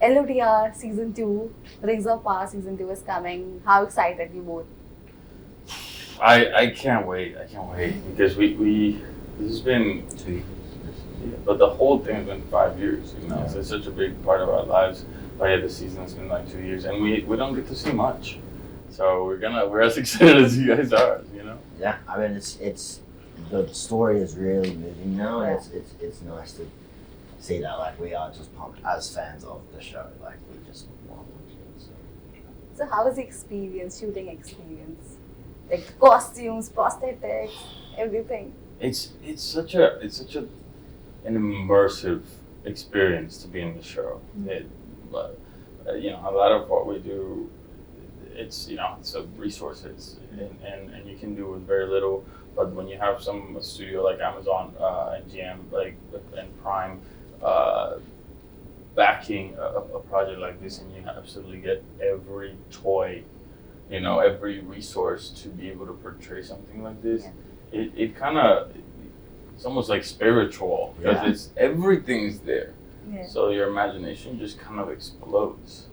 LOTR season 2, Rings of Power season 2 is coming. How excited you both? I can't wait. I can't wait because we this has been 2 years. but the whole thing has been 5 years. So it's such a big part of our lives. But yeah, the season's been like 2 years, and we don't get to see much. So we're as excited as you guys are. Yeah, I mean it's the story is really moving now, and it's nice to see that. Like, we are just pumped as fans of the show. Like, we just want to watch it. So how was the experience, shooting experience? Like the costumes, prosthetics, everything. It's such an immersive experience to be in the show. But a lot of what we do, it's resources, and you can do with very little. But when you have a studio like Amazon and GM and Prime backing a project like this, and you absolutely get every toy, every resource to be able to portray something like this, it kind of, it's almost like spiritual because everything's there. Yeah. So your imagination just kind of explodes.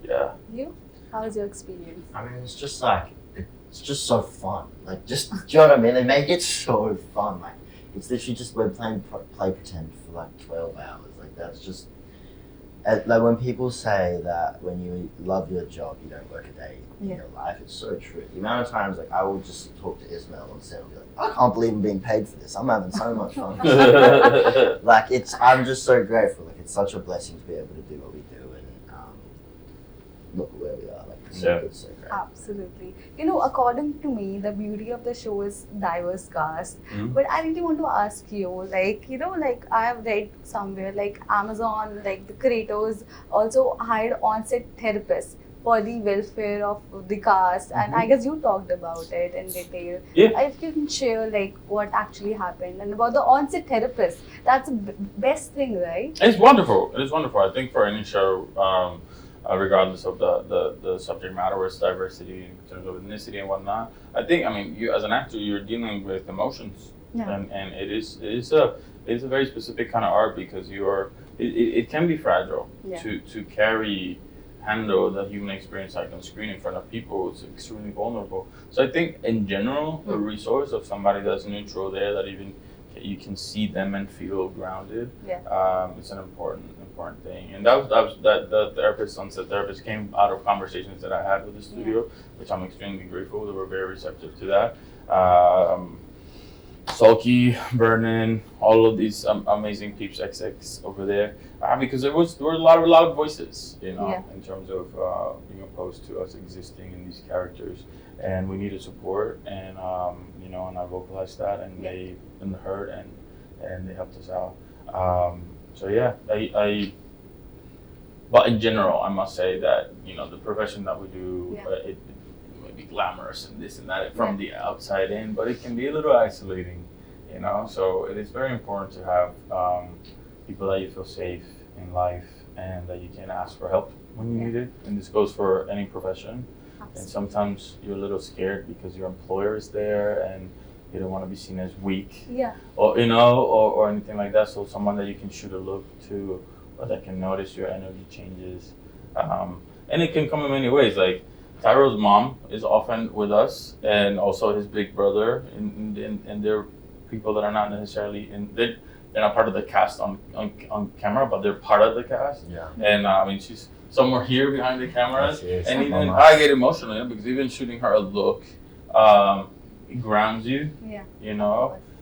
Yeah. You? How was your experience? I mean, it's just so fun. Like, just, do you know what I mean? They make it so fun. Like, it's literally just, we're playing play pretend for like 12 hours. Like, that's just, like, when people say that when you love your job, you don't work a day in your life, it's so true. The amount of times, like, I will just talk to Ismail on set and be like, I can't believe I'm being paid for this. I'm having so much fun. Like, I'm just so grateful. Like, it's such a blessing to be able to do what we do, and look at where we are. Like, it's so great. Absolutely. According to me, the beauty of the show is diverse cast. Mm-hmm. But I really want to ask you, like I have read somewhere, like Amazon, like the creators also hired on-set therapists for the welfare of the cast, and I guess you talked about it in detail. Yeah. If you can share like what actually happened and about the on-set therapist, that's the best thing, right? It's wonderful. It is wonderful. I think for any show, regardless of the subject matter, or its diversity in terms of ethnicity and whatnot, you as an actor, you're dealing with emotions, and it is a very specific kind of art because it can be fragile to handle the human experience like on screen in front of people. It's extremely vulnerable. So I think in general, a resource of somebody that's neutral there, that even you can see them and feel grounded. It's an important thing. And that was the therapist, on-set therapist, came out of conversations that I had with the studio, which I'm extremely grateful. They were very receptive to that. Sulky, Vernon, all of these amazing peeps XX over there, because there were a lot of loud voices, in terms of being opposed to us existing in these characters, and we needed support, and and I vocalized that, and they heard, and they helped us out. But in general, I must say that the profession that we do, it may be glamorous and this and that from the outside in, but it can be a little isolating, So it is very important to have people that you feel safe in life and that you can ask for help when you need it. And this goes for any profession. Absolutely. And sometimes you're a little scared because your employer is there and you don't want to be seen as weak, or or anything like that. So someone that you can shoot a look to, or that can notice your energy changes, and it can come in many ways. Like Tyro's mom is often with us, and also his big brother, and they're people that are not necessarily they're not part of the cast on camera, but they're part of the cast. And she's somewhere here behind the cameras, and even I get emotional because even shooting her a look. It grounds you,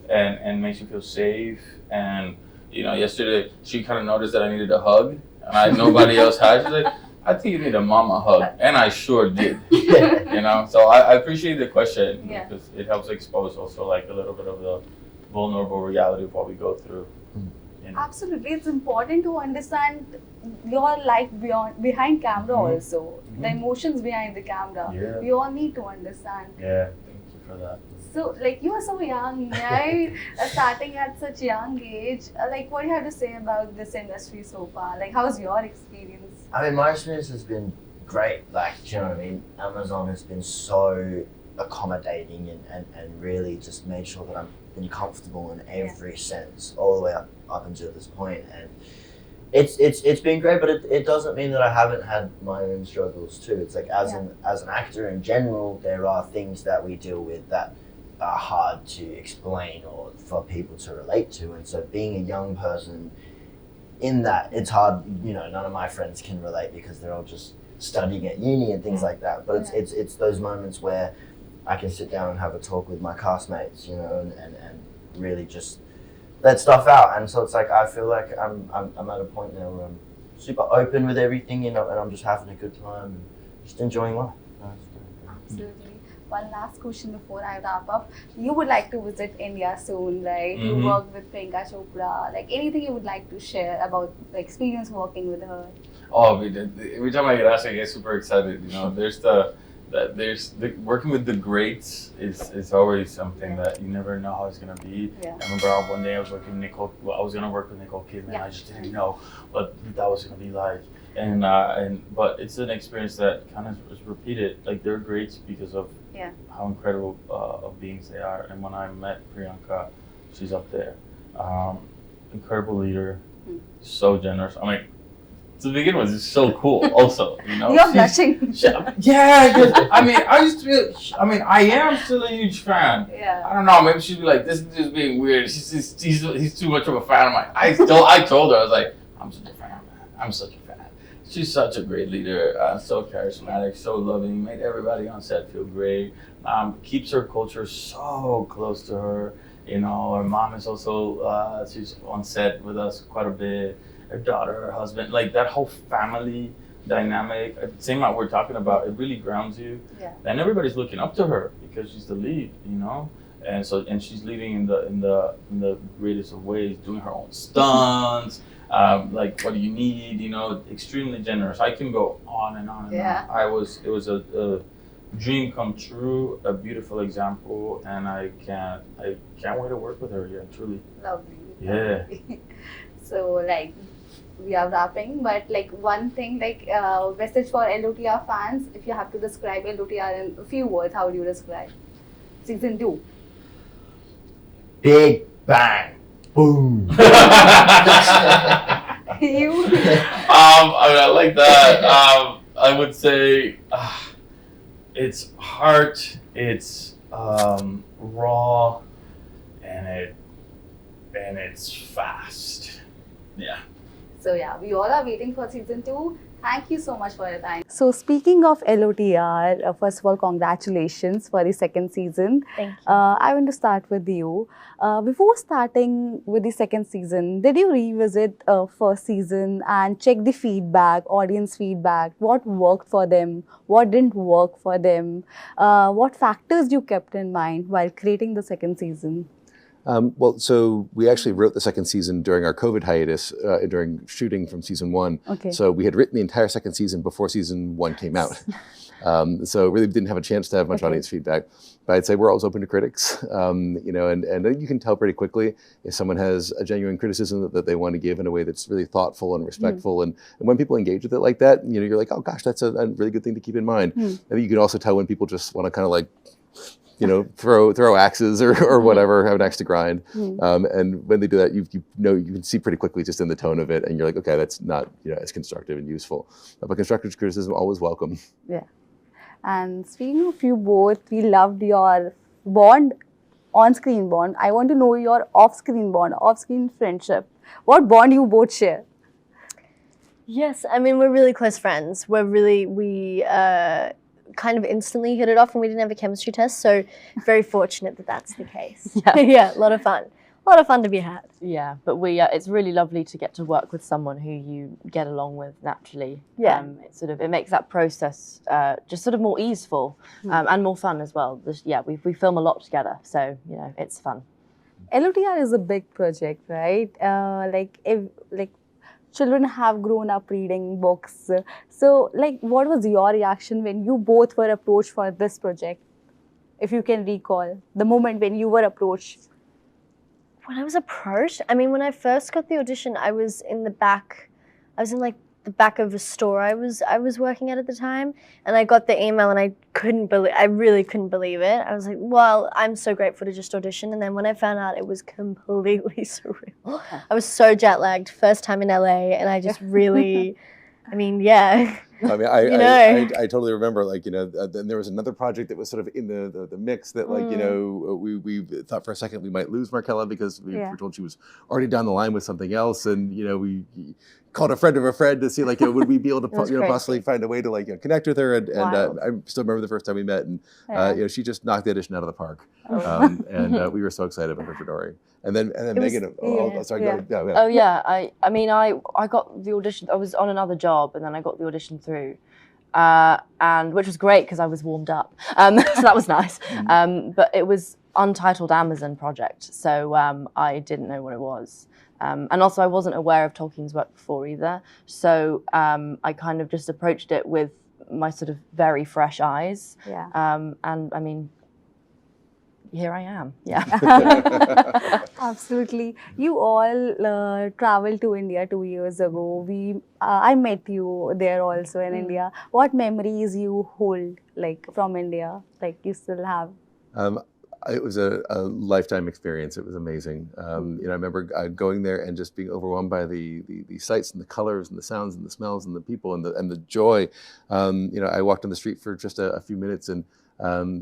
and makes you feel safe. And yesterday she kind of noticed that I needed a hug, and nobody else had. She's like, "I think you need a mama hug," and I sure did. So I appreciate the question because it helps expose also like a little bit of the vulnerable reality of what we go through. Absolutely, it's important to understand your life behind camera also, the emotions behind the camera. We all need to understand. Thank you for that. So, like, you are so young, right? Starting at such young age. Like, what do you have to say about this industry so far? Like, how's your experience? I mean, my experience has been great. Like, do you know what I mean? Amazon has been so accommodating and really just made sure that I'm been comfortable in every sense, all the way up until this point. And It's been great, but it doesn't mean that I haven't had my own struggles too. It's like as an actor in general, there are things that we deal with that are hard to explain or for people to relate to, and so being a young person in that, it's hard. You know, none of my friends can relate because they're all just studying at uni and things like that. But it's those moments where I can sit down and have a talk with my castmates, you know, and really just let stuff out. And so it's like I feel like I'm at a point now where I'm super open with everything, you know, and I'm just having a good time and just enjoying life. Absolutely. One last question before I wrap up. You would like to visit India soon, right? Mm-hmm. You work with Priyanka Chopra. Like anything you would like to share about the experience working with her? Oh, every time I get asked, I get super excited. You know, there's the working with the greats is always something that you never know how it's gonna be. Yeah. I remember one day I was working with Nicole. Well, I was gonna work with Nicole Kidman. I just didn't know what that was gonna be like. But it's an experience that kind of is repeated. Like they're greats because of how incredible of beings they are. And when I met Priyanka, she's up there. Incredible leader, so generous. I mean, to begin with, it's so cool. Also, you know, you're blushing. Yeah, because I mean, I used to be. I mean, I am still a huge fan. Yeah. I don't know. Maybe she'd be like, "This is just being weird." He's too much of a fan. I'm like, I told her, I was like, "I'm such a fan, man. I'm such a fan." She's such a great leader, so charismatic, so loving, made everybody on set feel great, keeps her culture so close to her. You know, her mom is also, she's on set with us quite a bit. Her daughter, her husband, like that whole family dynamic, same what we're talking about, it really grounds you. Yeah. And everybody's looking up to her because she's the lead, you know? And she's leading in the greatest of ways, doing her own stunts. Like, what do you need? You know, extremely generous. I can go on and on and on. It was a dream come true, a beautiful example, and I can't wait to work with her. Yeah, truly. Lovely. Yeah. So like, we are wrapping, but like one thing, like message for LOTR fans. If you have to describe LOTR in a few words, how would you describe season 2? Big bang. Boom. You? I like that. I would say it's heart, it's raw, and it's fast. Yeah. So yeah, we all are waiting for season 2. Thank you so much for your time. So speaking of LOTR, first of all, congratulations for the second season. Thank you. I want to start with you. Before starting with the second season, did you revisit first season and check the feedback, audience feedback? What worked for them? What didn't work for them? What factors you kept in mind while creating the second season? Well, so we actually wrote the second season during our COVID hiatus, during shooting from season 1. Okay. So we had written the entire second season before season 1 came out. So really didn't have a chance to have much audience feedback. But I'd say we're always open to critics, you know, and you can tell pretty quickly if someone has a genuine criticism that they want to give in a way that's really thoughtful and respectful. And when people engage with it like that, you know, you're like, oh gosh, that's a really good thing to keep in mind. And you can also tell when people just want to kind of like, you know, throw axes or whatever, have an axe to grind. And when they do that, you can see pretty quickly just in the tone of it, and you're like, okay, that's not, you know, as constructive and useful. But constructive criticism always welcome. Yeah. And speaking of you both, we loved your bond, on-screen bond. I want to know your off-screen bond, off-screen friendship. What bond you both share? Yes, I mean, we're really close friends. We kind of instantly hit it off, and we didn't have a chemistry test, so very fortunate that that's the case. Yeah, a lot of fun. A lot of fun to be had. Yeah, but it's really lovely to get to work with someone who you get along with naturally. Yeah. It makes that process just sort of more easeful and more fun as well. We film a lot together, so you know, it's fun. LOTR is a big project, right? Children have grown up reading books. So, like, what was your reaction when you both were approached for this project? If you can recall the moment when you were approached. When I was approached, I mean, when I first got the audition, I was in the back. I was in like the back of a store I was working at the time, and I got the email and I really couldn't believe it. I was like, well, I'm so grateful to just audition. And then when I found out, it was completely surreal. I was so jet lagged, first time in LA, and I just really, I mean, yeah. I mean, I totally remember, like, you know, then there was another project that was sort of in the mix that, like, you know, we thought for a second we might lose Markella because we were told she was already down the line with something else, and, you know, we called a friend of a friend to see, like, you know, would we be able to possibly find a way to, like, you know, connect with her, and I still remember the first time we met, and you know, she just knocked the audition out of the park, and we were so excited about her for Dory. And then Megan, I mean, I got the audition. I was on another job, and then I got the audition through, and which was great because I was warmed up. So that was nice. But it was untitled Amazon project, so I didn't know what it was, and also I wasn't aware of Tolkien's work before either. So I kind of just approached it with my sort of very fresh eyes. And I mean, here I am. Yeah. Absolutely. You all traveled to India 2 years ago. I met you there also in India. What memories you hold, like, from India, like you still have? It was a lifetime experience. It was amazing. You know, I remember going there and just being overwhelmed by the sights and the colors and the sounds and the smells and the people and the joy. You know, I walked on the street for just a few minutes, and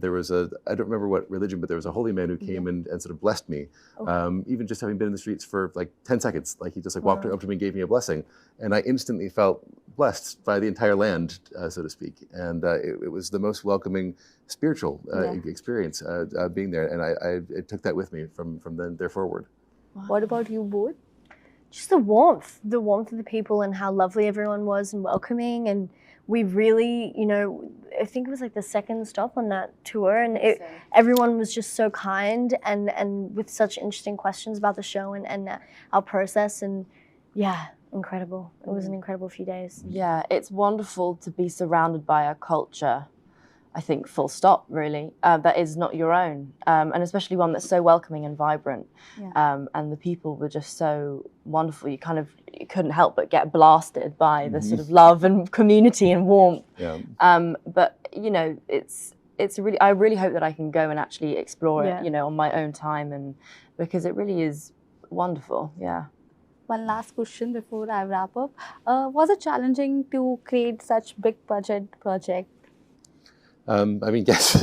there was I don't remember what religion, but there was a holy man who came and sort of blessed me. Even just having been in the streets for like 10 seconds, like he just like walked up to me and gave me a blessing. And I instantly felt blessed by the entire land, so to speak. And it was the most welcoming spiritual experience being there. And I took that with me from then there forward. What about you both? Just the warmth of the people and how lovely everyone was and welcoming. And we really, you know, I think it was like the second stop on that tour, and everyone was just so kind and with such interesting questions about the show and our process, and yeah, incredible. It was an incredible few days. Yeah, it's wonderful to be surrounded by a culture, I think, full stop, really, that is not your own, and especially one that's so welcoming and vibrant. And the people were just so wonderful. You couldn't help but get blasted by the sort of love and community and warmth. But you know, it's really, I really hope that I can go and actually explore it, you know, on my own time, and because it really is wonderful. Yeah. One last question before I wrap up. Was it challenging to create such big budget project? I mean, yes,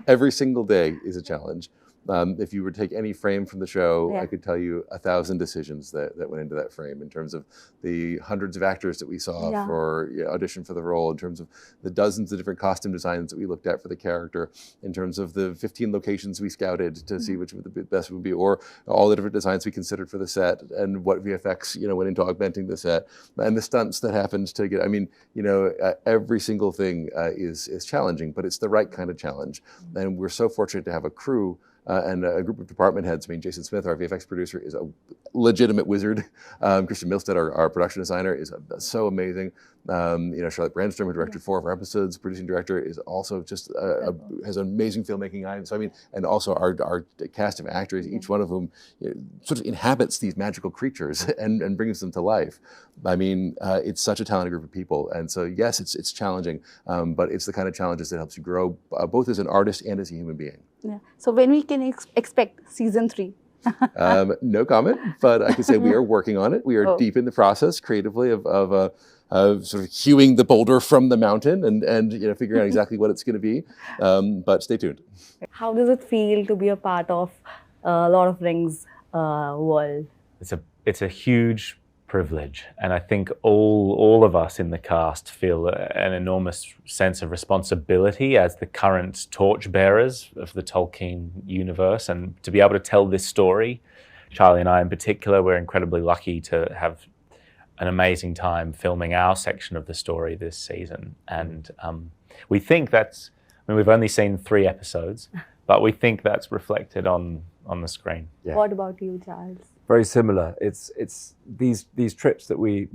every single day is a challenge. If you were to take any frame from the show, I could tell you 1,000 decisions that went into that frame, in terms of the hundreds of actors that we saw for audition for the role, in terms of the dozens of different costume designs that we looked at for the character, in terms of the 15 locations we scouted to see which the best would be, or all the different designs we considered for the set, and what VFX, you know, went into augmenting the set, and the stunts that happened to get. I mean, you know, every single thing is challenging, but it's the right kind of challenge, and we're so fortunate to have a crew. And a group of department heads. I mean, Jason Smith, our VFX producer, is a legitimate wizard. Christian Milstead, our production designer, is so amazing. You know, Charlotte Brandstrom, who directed 4 of our episodes, producing director, is also just has an amazing filmmaking eye. So I mean, and also our cast of actors, each one of whom, you know, sort of inhabits these magical creatures and brings them to life. I mean, it's such a talented group of people, and so yes, it's challenging, but it's the kind of challenges that helps you grow both as an artist and as a human being. Yeah. So when we can expect season 3? No comment, but I can say we are working on it. We are deep in the process creatively of sort of hewing the boulder from the mountain and you know, figuring out exactly what it's going to be. But stay tuned. How does it feel to be a part of Lord of the Rings world? It's a huge privilege, and I think all of us in the cast feel an enormous sense of responsibility as the current torchbearers of the Tolkien universe, and to be able to tell this story. Charlie and I in particular, we're incredibly lucky to have an amazing time filming our section of the story this season, and we think that's, I mean, we've only seen 3 episodes, but we think that's reflected on the screen. Yeah. What about you, Charles? Very similar. It's these trips that we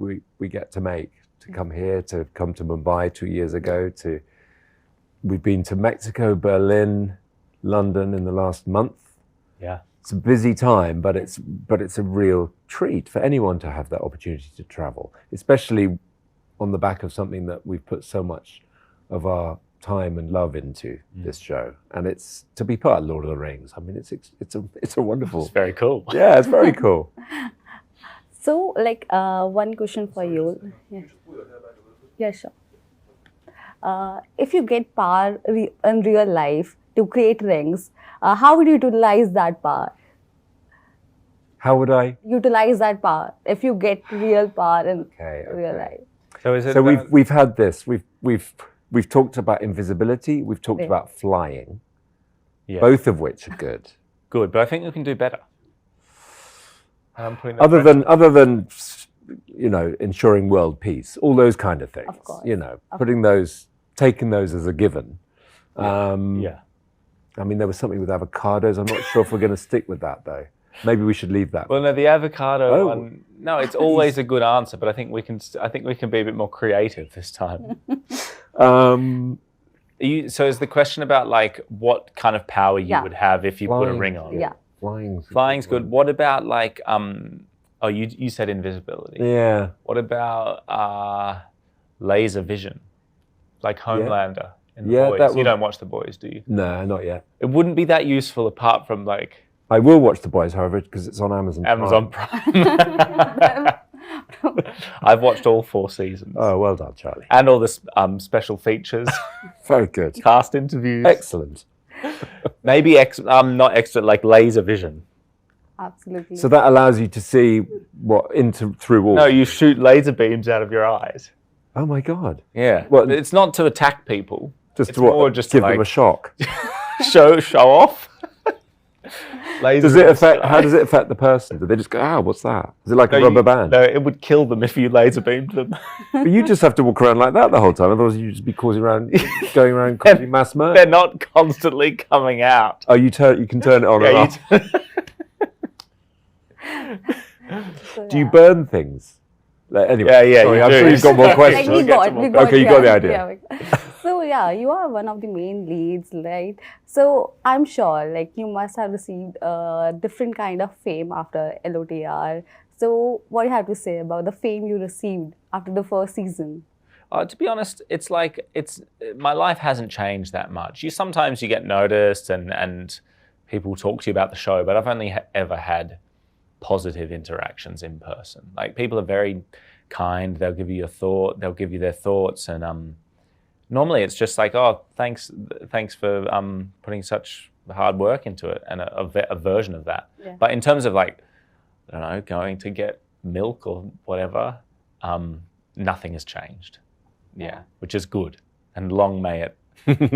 get to make, to come here, to come to Mumbai 2 years ago, we've been to Mexico, Berlin, London in the last month. Yeah. it's a busy time, but it's a real treat for anyone to have that opportunity to travel, especially on the back of something that we've put so much of our time and love into this show. And it's to be part of Lord of the Rings. I mean, it's a wonderful. It's very cool. Yeah, it's very cool. So, like, one question for you. Yeah, sure. If you get power in real life to create rings, how would you utilize that power? How would I utilize that power if you get real power in real life? So we've had this. We've talked about invisibility. We've talked about flying. Yeah. Both of which are good. Good, but I think we can do better. Other than ensuring world peace, all those kind of things. Of course. Taking those as a given. Yeah. I mean, there was something with avocados. I'm not sure if we're going to stick with that though. Maybe we should leave that. Well, no, the avocado one. No, it's always a good answer, but I think we can be a bit more creative this time. So is the question about like what kind of power you would have if you put a ring on? Yeah. Flying's good. What about like you said invisibility. Yeah. What about laser vision? Like Homelander in The Boys. That would... You don't watch The Boys, do you? No, not yet. It wouldn't be that useful apart from like... I will watch The Boys, however, because it's on Amazon Prime. I've watched all 4 seasons. Oh, well done, Charlie. And all the special features. Very good. Cast interviews. Excellent. Maybe not extra, like laser vision. Absolutely. So that allows you to see through walls. No, you shoot laser beams out of your eyes. Oh my God. Yeah. Well, it's not to attack people. Just it's to more just give to them a shock. show off. How does it affect the person? Do they just go, what's that? Is it like a rubber band? No, it would kill them if you laser beamed them. But you just have to walk around like that the whole time. Otherwise you'd just be going around causing mass murder. They're not constantly coming out. Oh, you can turn it on and off. Do you burn things? Anyway, yeah. Sorry, I'm sure you've got more questions. We got you got the idea. So yeah, you are one of the main leads, right? So I'm sure like you must have received a different kind of fame after LOTR. So what do you have to say about the fame you received after the first season? To be honest, it's like my life hasn't changed that much. Sometimes you get noticed and people talk to you about the show, but I've only ever had positive interactions in person. Like people are very kind. They'll give you your thought. They'll give you their thoughts, and normally it's just like, oh, thanks for putting such hard work into it, and a version of that. Yeah. But in terms of like, I don't know, going to get milk or whatever, nothing has changed. Yeah, which is good, and long may it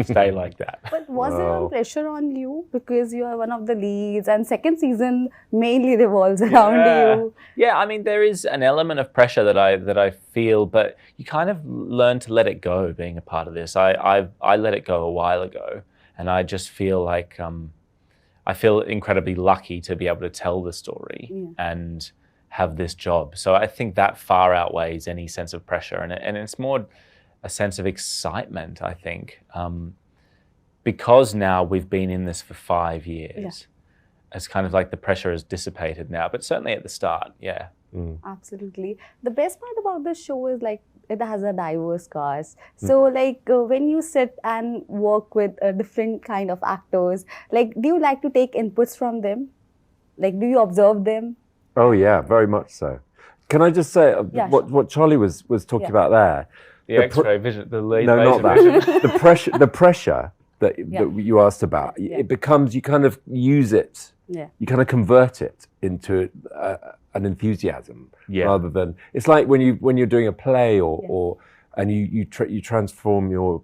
stay like that. But was there some pressure on you because you are one of the leads and second season mainly revolves around you? Yeah, I mean there is an element of pressure that I feel, but you kind of learn to let it go being a part of this. I let it go a while ago, and I just feel like I feel incredibly lucky to be able to tell the story and have this job. So I think that far outweighs any sense of pressure, and it's more a sense of excitement, I think, because now we've been in this for 5 years. It's kind of like the pressure is dissipated now, but certainly at the start, Absolutely. The best part about this show is like it has a diverse cast. So like when you sit and work with different kind of actors, like do you like to take inputs from them? Like do you observe them? Oh yeah, very much so. Can I just say what Charlie was talking about there? The X-ray vision, the laser not that. vision. the pressure that you asked about, it becomes, you kind of use it, you kind of convert it into an enthusiasm rather than, it's like when you're doing a play and you transform your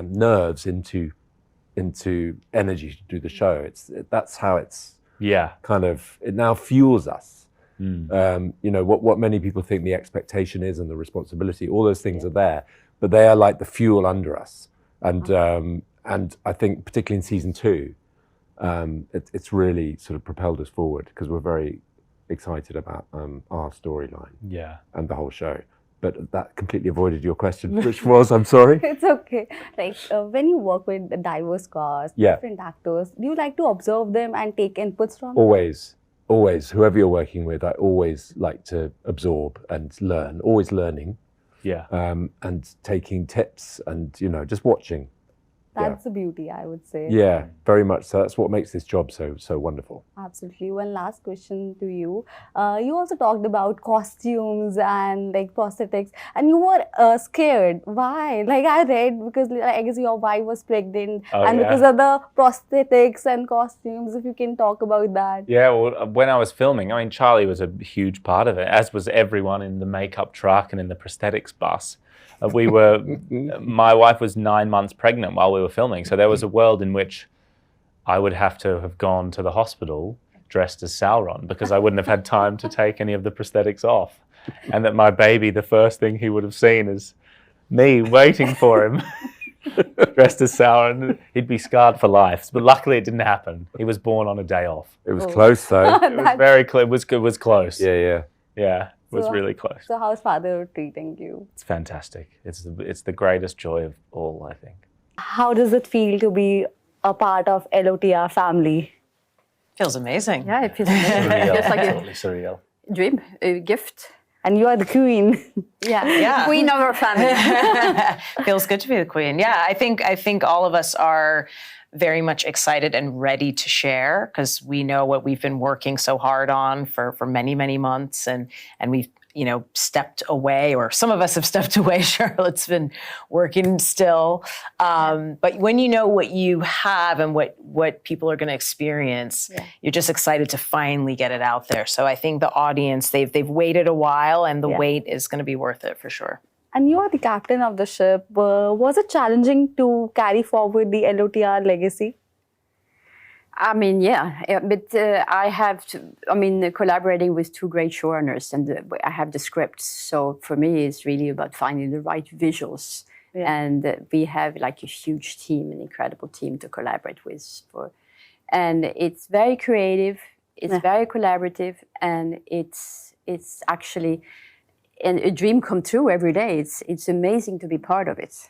nerves into energy to do the show. That's how it's kind of, it now fuels us. What many people think the expectation is and the responsibility, all those things are there, but they are like the fuel under us. And I think particularly in season 2, it's really sort of propelled us forward because we're very excited about our storyline and the whole show. But that completely avoided your question, which was, I'm sorry. It's okay. Like when you work with a diverse cast, different actors, do you like to observe them and take inputs from them? Always. Whoever you're working with, I always like to absorb and learn. Always learning. Yeah. And taking tips and just watching. That's the beauty, I would say. Yeah, very much so. That's what makes this job so wonderful. Absolutely. One last question to you. You also talked about costumes and like prosthetics, and you were scared. Why? Like I read, because I guess your wife was pregnant, because of the prosthetics and costumes. If you can talk about that. Yeah, well, when I was filming, I mean, Charlie was a huge part of it, as was everyone in the makeup truck and in the prosthetics bus. My wife was 9 months pregnant while we were filming. So there was a world in which I would have to have gone to the hospital dressed as Sauron because I wouldn't have had time to take any of the prosthetics off. And that my baby, the first thing he would have seen is me waiting for him dressed as Sauron. He'd be scarred for life. But luckily it didn't happen. He was born on a day off. It was close though. It was very close. It was close. Yeah. Yeah. It was really close. So how's father treating you? It's fantastic. It's the greatest joy of all, I think. How does it feel to be a part of LOTR family? Feels amazing. Yeah, it feels amazing. Surreal. It feels like Totally surreal. a dream, a gift. And you are the queen. Yeah. Queen of our family. Feels good to be the queen. Yeah, I think all of us are very much excited and ready to share because we know what we've been working so hard on for many, many months, and we've stepped away, or some of us have stepped away. Charlotte's been working still, but when you know what you have and what people are going to experience, you're just excited to finally get it out there. So I think the audience, they've waited a while, and the wait is going to be worth it for sure. And you are the captain of the ship. Was it challenging to carry forward the LOTR legacy? I mean, but I have collaborating with two great showrunners, and I have the scripts. So for me, it's really about finding the right visuals. And we have like a huge team, an incredible team to collaborate with. And it's very creative, it's very collaborative, and it's actually a dream come true every day. It's amazing to be part of it.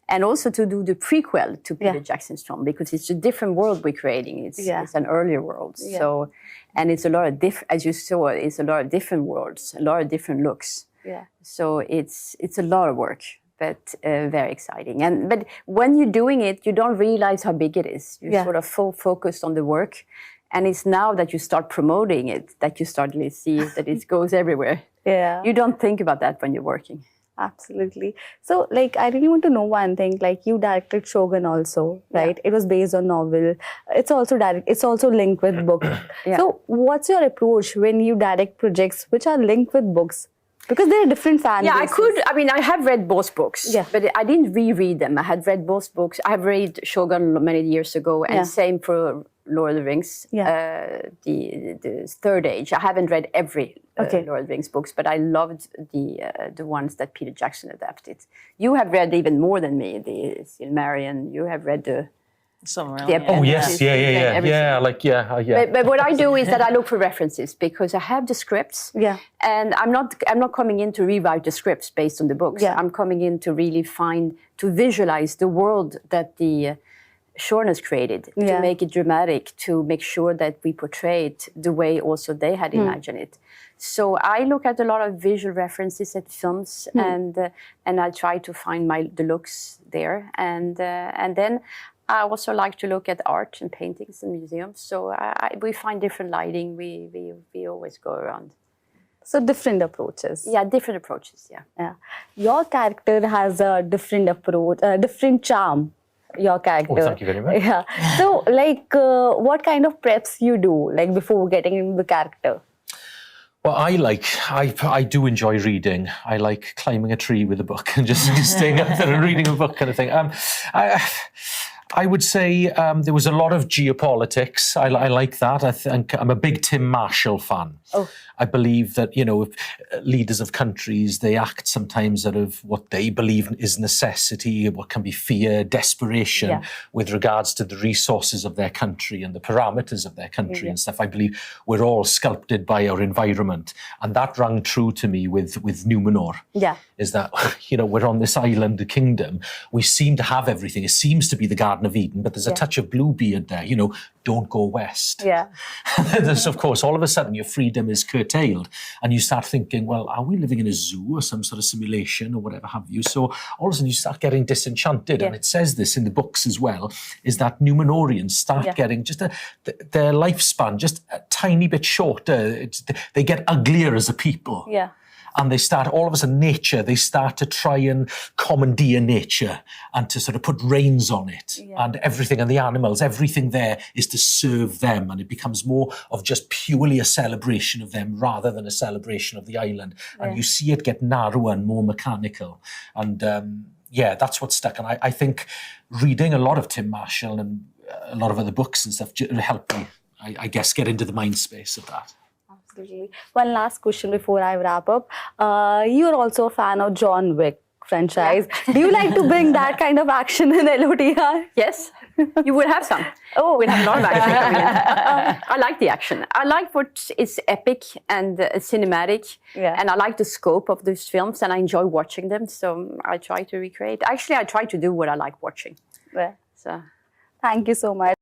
And also to do the prequel to Peter Jackson's film, because it's a different world we're creating. It's an earlier world. So, and it's a lot of as you saw, it's a lot of different worlds, a lot of different looks. So it's a lot of work, but very exciting. But when you're doing it, you don't realize how big it is. You're sort of full focused on the work. And it's now that you start promoting it, that you start to see that it goes everywhere. You don't think about that when you're working. Absolutely. So, like, I really want to know one thing. Like, you directed Shogun also, right? It was based on novel. It's also It's also linked with book. So, what's your approach when you direct projects which are linked with books? Because there are different fan bases. I have read both books, but I didn't reread them. I had read both books. I have read Shogun many years ago, and same for Lord of the Rings, the Third Age. I haven't read every Lord of the Rings books, but I loved the ones that Peter Jackson adapted. You have read even more than me, the Silmarillion. You have read the... Oh yes, But what I do is that I look for references, because I have the scripts, and I'm not coming in to rewrite the scripts based on the books. I'm coming in to really to visualize the world that the showrunners created, to make it dramatic, to make sure that we portray it the way also they had imagined it. So I look at a lot of visual references at films, and I try to find the looks there, and then I also like to look at art and paintings in museums. So we find different lighting. We always go around. So different approaches. Yeah, different approaches. Yeah. Your character has a different approach, different charm. Your character. Oh, thank you very much. Yeah. So, like, what kind of preps you do, like, before getting into the character? Well, I do enjoy reading. I like climbing a tree with a book and just staying up there and reading a book, kind of thing. I would say there was a lot of geopolitics. I like that. I think I'm a big Tim Marshall fan. I believe that, leaders of countries, they act sometimes out of what they believe is necessity, what can be fear, desperation, with regards to the resources of their country and the parameters of their country and stuff. I believe we're all sculpted by our environment. And that rang true to me with Numenor. is that, you know, we're on this island, the kingdom. We seem to have everything. It seems to be the Garden of Eden, but there's a touch of Bluebeard there, you know, don't go west. Yeah. There's, of course, all of a sudden your freedom is curtailed and you start thinking, well, are we living in a zoo or some sort of simulation or whatever have you? So all of a sudden you start getting disenchanted. And it says this in the books as well, is that Numenorians start getting just their lifespan just a tiny bit shorter. They get uglier as a people. Yeah. And they start, all of a sudden, nature, they start to try and commandeer nature and to sort of put reins on it. And everything, and the animals, everything there is to serve them. And it becomes more of just purely a celebration of them rather than a celebration of the island. And you see it get narrower and more mechanical. And that's what stuck. And I think reading a lot of Tim Marshall and a lot of other books and stuff helped me, I guess, get into the mind space of that. Absolutely. One last question before I wrap up. You're also a fan of John Wick franchise. Do you like to bring that kind of action in LOTR? Yes, you will have some. Oh, we'll have a lot of action coming in. I like the action. I like what is epic and cinematic. And I like the scope of those films and I enjoy watching them. So I try to recreate. Actually, I try to do what I like watching. So, thank you so much.